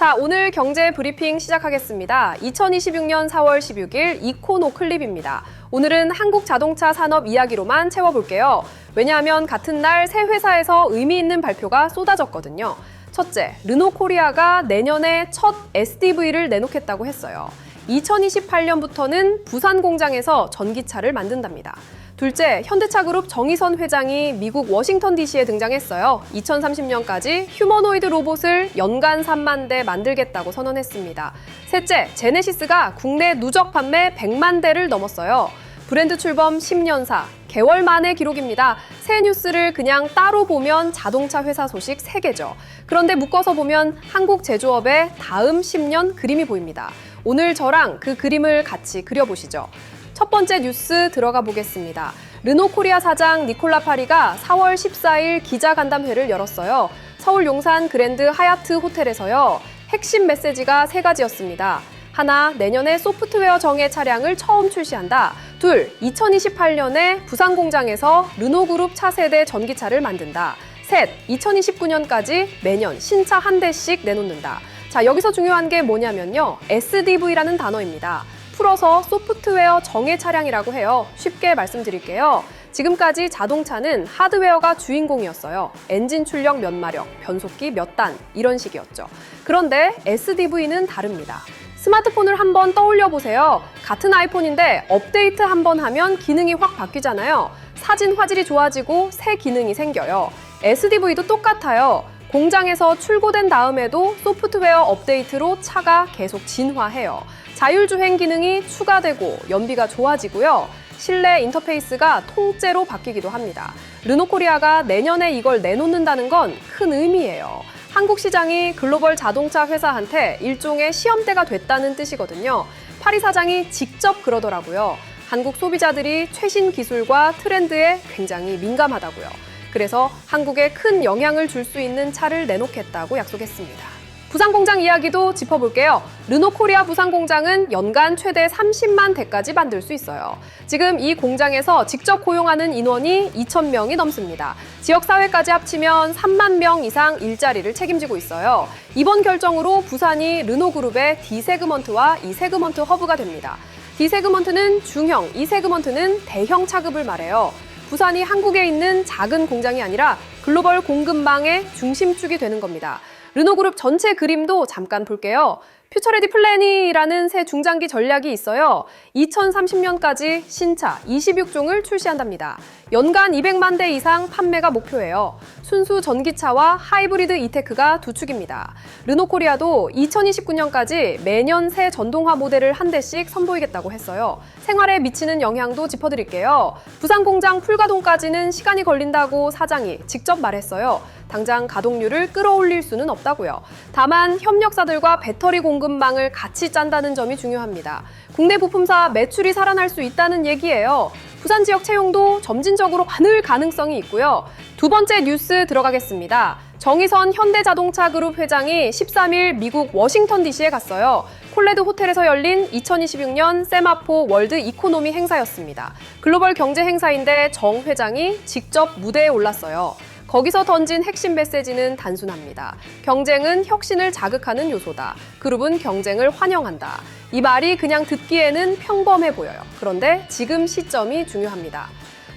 자, 오늘 경제 브리핑 시작하겠습니다. 2026년 4월 16일 이코노 클립입니다. 오늘은 한국 자동차 산업 이야기로만 채워볼게요. 왜냐하면 같은 날 새 회사에서 의미 있는 발표가 쏟아졌거든요. 첫째, 르노코리아가 내년에 첫 SDV를 내놓겠다고 했어요. 2028년부터는 부산 공장에서 전기차를 만든답니다. 둘째, 현대차그룹 정의선 회장이 미국 워싱턴 DC에 등장했어요. 2030년까지 휴머노이드 로봇을 연간 3만 대 만들겠다고 선언했습니다. 셋째, 제네시스가 국내 누적 판매 100만 대를 넘었어요. 브랜드 출범 10년사, 개월 만의 기록입니다. 새 뉴스를 그냥 따로 보면 자동차 회사 소식 3개죠. 그런데 묶어서 보면 한국 제조업의 다음 10년 그림이 보입니다. 오늘 저랑 그 그림을 같이 그려보시죠. 첫 번째 뉴스 들어가 보겠습니다. 르노코리아 사장 니콜라 파리가 4월 14일 기자간담회를 열었어요. 서울 용산 그랜드 하얏트 호텔에서요. 핵심 메시지가 3가지였습니다. 하나, 내년에 소프트웨어 정예 차량을 처음 출시한다. 둘, 2028년에 부산 공장에서 르노그룹 차세대 전기차를 만든다. 셋, 2029년까지 매년 신차 한 대씩 내놓는다. 자, 여기서 중요한 게 뭐냐면요. SDV라는 단어입니다. 풀어서 소프트웨어 정예 차량이라고 해요. 쉽게 말씀드릴게요. 지금까지 자동차는 하드웨어가 주인공이었어요. 엔진 출력 몇 마력, 변속기 몇 단 이런 식이었죠. 그런데 SDV는 다릅니다. 스마트폰을 한번 떠올려 보세요. 같은 아이폰인데 업데이트 한번 하면 기능이 확 바뀌잖아요. 사진 화질이 좋아지고 새 기능이 생겨요. SDV도 똑같아요. 공장에서 출고된 다음에도 소프트웨어 업데이트로 차가 계속 진화해요. 자율주행 기능이 추가되고 연비가 좋아지고요. 실내 인터페이스가 통째로 바뀌기도 합니다. 르노코리아가 내년에 이걸 내놓는다는 건 큰 의미예요. 한국 시장이 글로벌 자동차 회사한테 일종의 시험대가 됐다는 뜻이거든요. 파리 사장이 직접 그러더라고요. 한국 소비자들이 최신 기술과 트렌드에 굉장히 민감하다고요. 그래서 한국에 큰 영향을 줄 수 있는 차를 내놓겠다고 약속했습니다. 부산 공장 이야기도 짚어볼게요. 르노코리아 부산 공장은 연간 최대 30만 대까지 만들 수 있어요. 지금 이 공장에서 직접 고용하는 인원이 2,000명이 넘습니다. 지역사회까지 합치면 3만 명 이상 일자리를 책임지고 있어요. 이번 결정으로 부산이 르노그룹의 D세그먼트와 E세그먼트 허브가 됩니다. D세그먼트는 중형, E세그먼트는 대형 차급을 말해요. 부산이 한국에 있는 작은 공장이 아니라 글로벌 공급망의 중심축이 되는 겁니다. 르노그룹 전체 그림도 잠깐 볼게요. 퓨처레디 플래닝이라는 새 중장기 전략이 있어요. 2030년까지 신차 26종을 출시한답니다. 연간 200만 대 이상 판매가 목표예요. 순수 전기차와 하이브리드 이테크가 두 축입니다. 르노코리아도 2029년까지 매년 새 전동화 모델을 한 대씩 선보이겠다고 했어요. 생활에 미치는 영향도 짚어드릴게요. 부산 공장 풀가동까지는 시간이 걸린다고 사장이 직접 말했어요. 당장 가동률을 끌어올릴 수는 없다고요. 다만 협력사들과 배터리 공급망을 같이 짠다는 점이 중요합니다. 국내 부품사 매출이 살아날 수 있다는 얘기예요. 부산 지역 채용도 점진적으로 많을 가능성이 있고요. 두 번째 뉴스 들어가겠습니다. 정의선 현대자동차그룹 회장이 13일 미국 워싱턴 DC에 갔어요. 콜레드 호텔에서 열린 2026년 세마포 월드 이코노미 행사였습니다. 글로벌 경제 행사인데 정 회장이 직접 무대에 올랐어요. 거기서 던진 핵심 메시지는 단순합니다. 경쟁은 혁신을 자극하는 요소다. 그룹은 경쟁을 환영한다. 이 말이 그냥 듣기에는 평범해 보여요. 그런데 지금 시점이 중요합니다.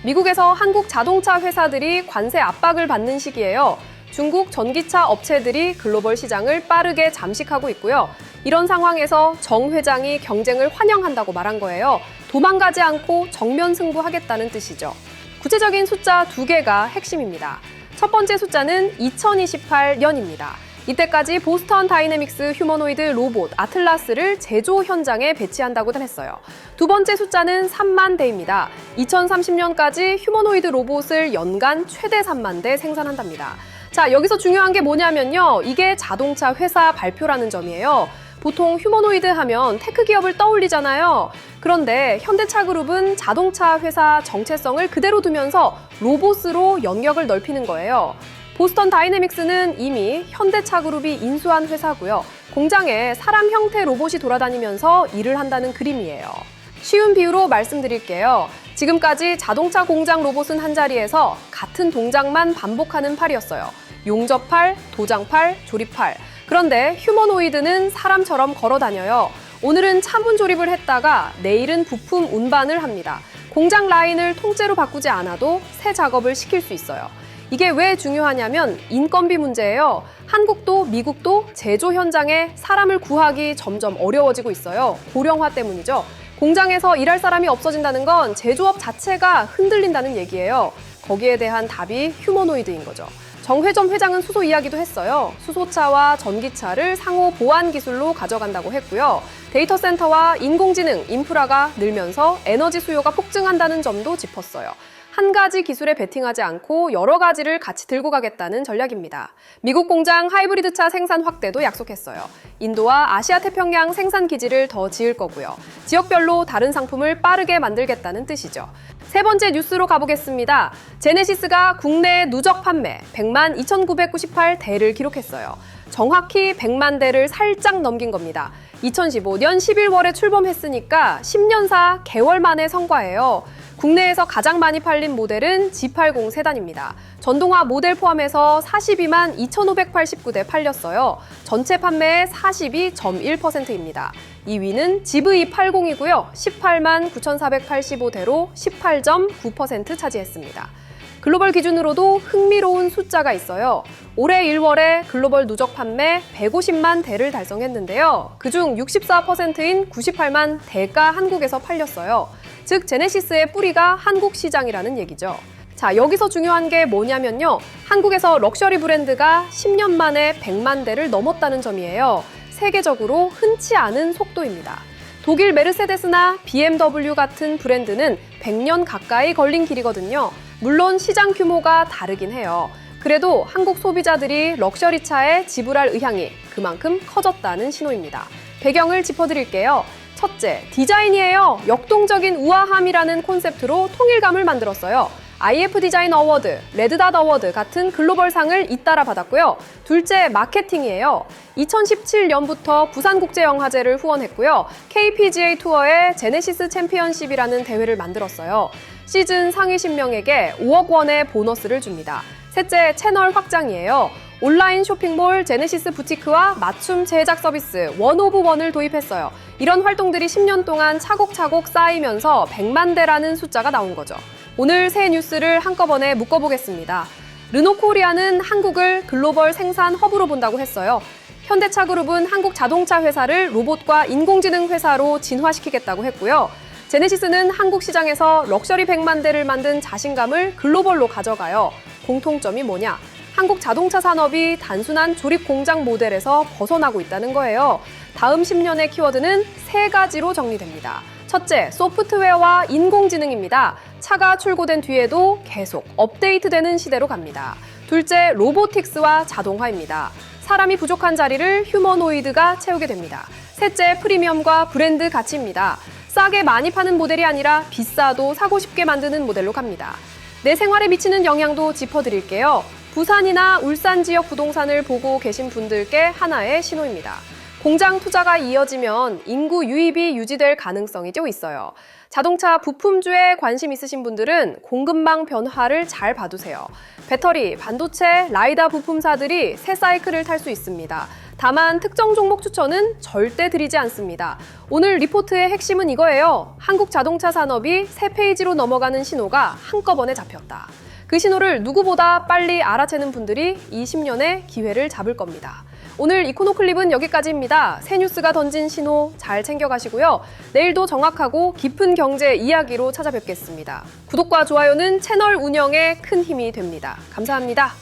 미국에서 한국 자동차 회사들이 관세 압박을 받는 시기예요. 중국 전기차 업체들이 글로벌 시장을 빠르게 잠식하고 있고요. 이런 상황에서 정 회장이 경쟁을 환영한다고 말한 거예요. 도망가지 않고 정면 승부하겠다는 뜻이죠. 구체적인 숫자 2개가 핵심입니다. 첫 번째 숫자는 2028년입니다. 이때까지 보스턴 다이내믹스 휴머노이드 로봇 아틀라스를 제조 현장에 배치한다고 했어요. 두 번째 숫자는 3만 대입니다. 2030년까지 휴머노이드 로봇을 연간 최대 3만 대 생산한답니다. 자, 여기서 중요한 게 뭐냐면요. 이게 자동차 회사 발표라는 점이에요. 보통 휴머노이드 하면 테크 기업을 떠올리잖아요. 그런데 현대차그룹은 자동차 회사 정체성을 그대로 두면서 로봇으로 영역을 넓히는 거예요. 보스턴 다이내믹스는 이미 현대차그룹이 인수한 회사고요. 공장에 사람 형태 로봇이 돌아다니면서 일을 한다는 그림이에요. 쉬운 비유로 말씀드릴게요. 지금까지 자동차 공장 로봇은 한 자리에서 같은 동작만 반복하는 팔이었어요. 용접팔, 도장팔, 조립팔. 그런데 휴머노이드는 사람처럼 걸어 다녀요. 오늘은 차문 조립을 했다가 내일은 부품 운반을 합니다. 공장 라인을 통째로 바꾸지 않아도 새 작업을 시킬 수 있어요. 이게 왜 중요하냐면 인건비 문제예요. 한국도 미국도 제조 현장에 사람을 구하기 점점 어려워지고 있어요. 고령화 때문이죠. 공장에서 일할 사람이 없어진다는 건 제조업 자체가 흔들린다는 얘기예요. 거기에 대한 답이 휴머노이드인 거죠. 정회점 회장은 수소 이야기도 했어요. 수소차와 전기차를 상호 보완 기술로 가져간다고 했고요. 데이터 센터와 인공지능, 인프라가 늘면서 에너지 수요가 폭증한다는 점도 짚었어요. 한 가지 기술에 베팅하지 않고 여러 가지를 같이 들고 가겠다는 전략입니다. 미국 공장 하이브리드차 생산 확대도 약속했어요. 인도와 아시아 태평양 생산 기지를 더 지을 거고요. 지역별로 다른 상품을 빠르게 만들겠다는 뜻이죠. 세 번째 뉴스로 가보겠습니다. 제네시스가 국내 누적 판매 100만 2,998대를 기록했어요. 정확히 100만 대를 살짝 넘긴 겁니다. 2015년 11월에 출범했으니까 10년사 개월 만의 성과예요. 국내에서 가장 많이 팔린 모델은 G80 세단입니다. 전동화 모델 포함해서 42만 2,589대 팔렸어요. 전체 판매의 42.1%입니다. 2위는 GV80이고요. 18만 9,485대로 18.9% 차지했습니다. 글로벌 기준으로도 흥미로운 숫자가 있어요. 올해 1월에 글로벌 누적 판매 150만 대를 달성했는데요. 그중 64%인 98만 대가 한국에서 팔렸어요. 즉 제네시스의 뿌리가 한국 시장이라는 얘기죠. 자, 여기서 중요한 게 뭐냐면요. 한국에서 럭셔리 브랜드가 10년 만에 100만 대를 넘었다는 점이에요. 세계적으로 흔치 않은 속도입니다. 독일 메르세데스나 BMW 같은 브랜드는 100년 가까이 걸린 길이거든요. 물론 시장 규모가 다르긴 해요. 그래도 한국 소비자들이 럭셔리 차에 지불할 의향이 그만큼 커졌다는 신호입니다. 배경을 짚어드릴게요. 첫째, 디자인이에요. 역동적인 우아함이라는 콘셉트로 통일감을 만들었어요. IF 디자인 어워드, 레드닷 어워드 같은 글로벌 상을 잇따라 받았고요. 둘째, 마케팅이에요. 2017년부터 부산국제영화제를 후원했고요. KPGA 투어의 제네시스 챔피언십이라는 대회를 만들었어요. 시즌 상위 10명에게 5억 원의 보너스를 줍니다. 셋째, 채널 확장이에요. 온라인 쇼핑몰 제네시스 부티크와 맞춤 제작 서비스 원오브원을 도입했어요. 이런 활동들이 10년 동안 차곡차곡 쌓이면서 100만 대라는 숫자가 나온 거죠. 오늘 새 뉴스를 한꺼번에 묶어보겠습니다. 르노코리아는 한국을 글로벌 생산 허브로 본다고 했어요. 현대차그룹은 한국 자동차 회사를 로봇과 인공지능 회사로 진화시키겠다고 했고요. 제네시스는 한국 시장에서 럭셔리 100만 대를 만든 자신감을 글로벌로 가져가요. 공통점이 뭐냐? 한국 자동차 산업이 단순한 조립 공장 모델에서 벗어나고 있다는 거예요. 다음 10년의 키워드는 세 가지로 정리됩니다. 첫째, 소프트웨어와 인공지능입니다. 차가 출고된 뒤에도 계속 업데이트되는 시대로 갑니다. 둘째, 로보틱스와 자동화입니다. 사람이 부족한 자리를 휴머노이드가 채우게 됩니다. 셋째, 프리미엄과 브랜드 가치입니다. 싸게 많이 파는 모델이 아니라 비싸도 사고 싶게 만드는 모델로 갑니다. 내 생활에 미치는 영향도 짚어드릴게요. 부산이나 울산 지역 부동산을 보고 계신 분들께 하나의 신호입니다. 공장 투자가 이어지면 인구 유입이 유지될 가능성이 좀 있어요. 자동차 부품주에 관심 있으신 분들은 공급망 변화를 잘 봐두세요. 배터리, 반도체, 라이다 부품사들이 새 사이클을 탈 수 있습니다. 다만 특정 종목 추천은 절대 드리지 않습니다. 오늘 리포트의 핵심은 이거예요. 한국 자동차 산업이 새 페이지로 넘어가는 신호가 한꺼번에 잡혔다. 그 신호를 누구보다 빨리 알아채는 분들이 20년의 기회를 잡을 겁니다. 오늘 이코노클립은 여기까지입니다. 새 뉴스가 던진 신호 잘 챙겨가시고요. 내일도 정확하고 깊은 경제 이야기로 찾아뵙겠습니다. 구독과 좋아요는 채널 운영에 큰 힘이 됩니다. 감사합니다.